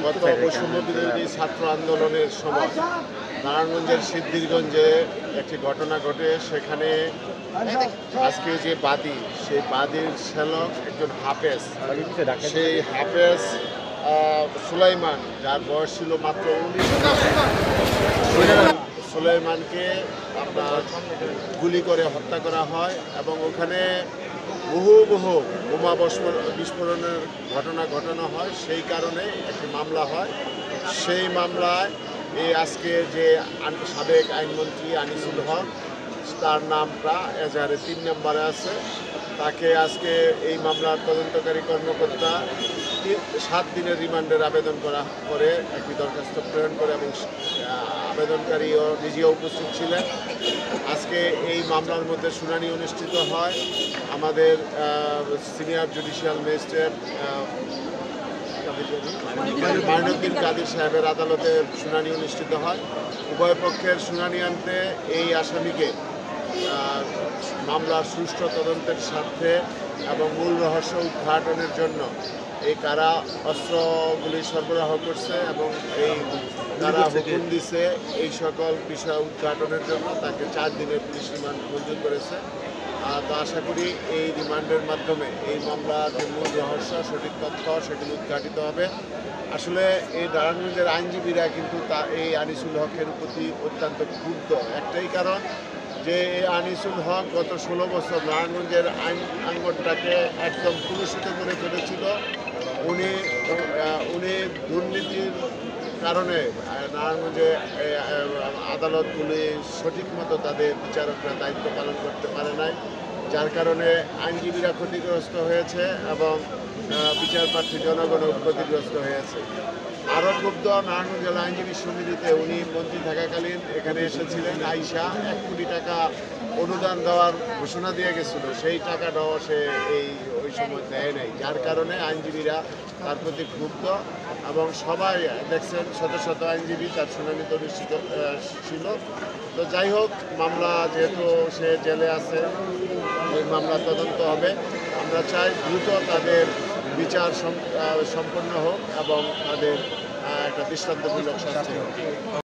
গত বৈষম্য বিরোধী ছাত্র আন্দোলনের সময় নারায়ণগঞ্জের সিদ্ধিরগঞ্জে একটি ঘটনা ঘটে। সেখানে আজকে যে বাদী, সেই বাদীর শ্যালক একজন হাফেজ, সেই হাফেজ সুলাইমান, যার বয়স ছিল মাত্র 19। সুলাইমানকে আপনার গুলি করে হত্যা করা হয় এবং ওখানে বহু বোমা বিস্ফোরণের ঘটনা ঘটানো হয়। সেই কারণে একটি মামলা হয়। সেই মামলায় আজকে যে সাবেক আইনমন্ত্রী আনিসুল হক, তার নামটা এজাহারে 3 নম্বরে আছে। তাকে আজকে এই মামলার তদন্তকারী কর্মকর্তা 7 দিনের রিমান্ডের আবেদন করে একটি দরখাস্ত প্রেরণ করে এবং আবেদনকারীও নিজেও উপস্থিত ছিলেন। আজকে এই মামলার মধ্যে শুনানি অনুষ্ঠিত হয়। আমাদের senior judicial magistrate Mainuddin Kadir সাহেবের আদালতে শুনানি অনুষ্ঠিত হয়। উভয় পক্ষের শুনানি আনতে এই আসামিকে মামলার সুষ্ঠু তদন্তের স্বার্থে এবং মূল রহস্য উদ্ঘাটনের জন্য এই কারা অস্ত্রগুলি সরবরাহ করছে এবং এই কারা হুকুম দিছে এই সকল বিষয় উদ্ঘাটনের জন্য তাকে 4 দিনের পুলিশ রিমান্ড মঞ্জুর করেছে। তো আশা করি এই রিমান্ডের মাধ্যমে এই মামলার যে মূল রহস্য, সঠিক তথ্য সেটি উদ্ঘাটিত হবে। আসলে এই নারায়ণগঞ্জের আইনজীবীরা কিন্তু এই আনিসুল হকের প্রতি অত্যন্ত ক্ষুব্ধ। একটাই কারণ যে আনিসুল হক গত 16 বছর নারায়ণগঞ্জের আইনটাকে একদম কলুষিত করে ফেলেছিল। উনি দুর্নীতির কারণে নারায়ণগঞ্জে আদালতগুলি সঠিক মতো তাদের বিচারকরা দায়িত্ব পালন করতে পারে নাই, যার কারণে আইনজীবীরা ক্ষতিগ্রস্ত হয়েছে এবং বিচার প্রার্থী জনগণও ক্ষতিগ্রস্ত হয়েছে। আরও ক্ষুব্ধ নারায়ণগঞ্জ জেলা আইনজীবী সমিতিতে উনি মন্ত্রী থাকাকালীন এখানে এসেছিলেন। আইসা 1 কোটি টাকা অনুদান দেওয়ার ঘোষণা দিয়ে গেছিল, সেই টাকাটাও সে ওই সময় দেয় নাই, যার কারণে আইনজীবীরা তার প্রতি ক্ষুব্ধ এবং সবাই দেখছেন শত শত আইনজীবী তার শুনানিতে অনুষ্ঠিত ছিল। তো যাই হোক, মামলা যেহেতু সে জেলে আছে, এই মামলা তদন্ত হবে। আমরা চাই দ্রুত তাদের বিচার সম্পন্ন হোক এবং তাদের একটা দৃষ্টান্তমূলক শাস্তি হোক।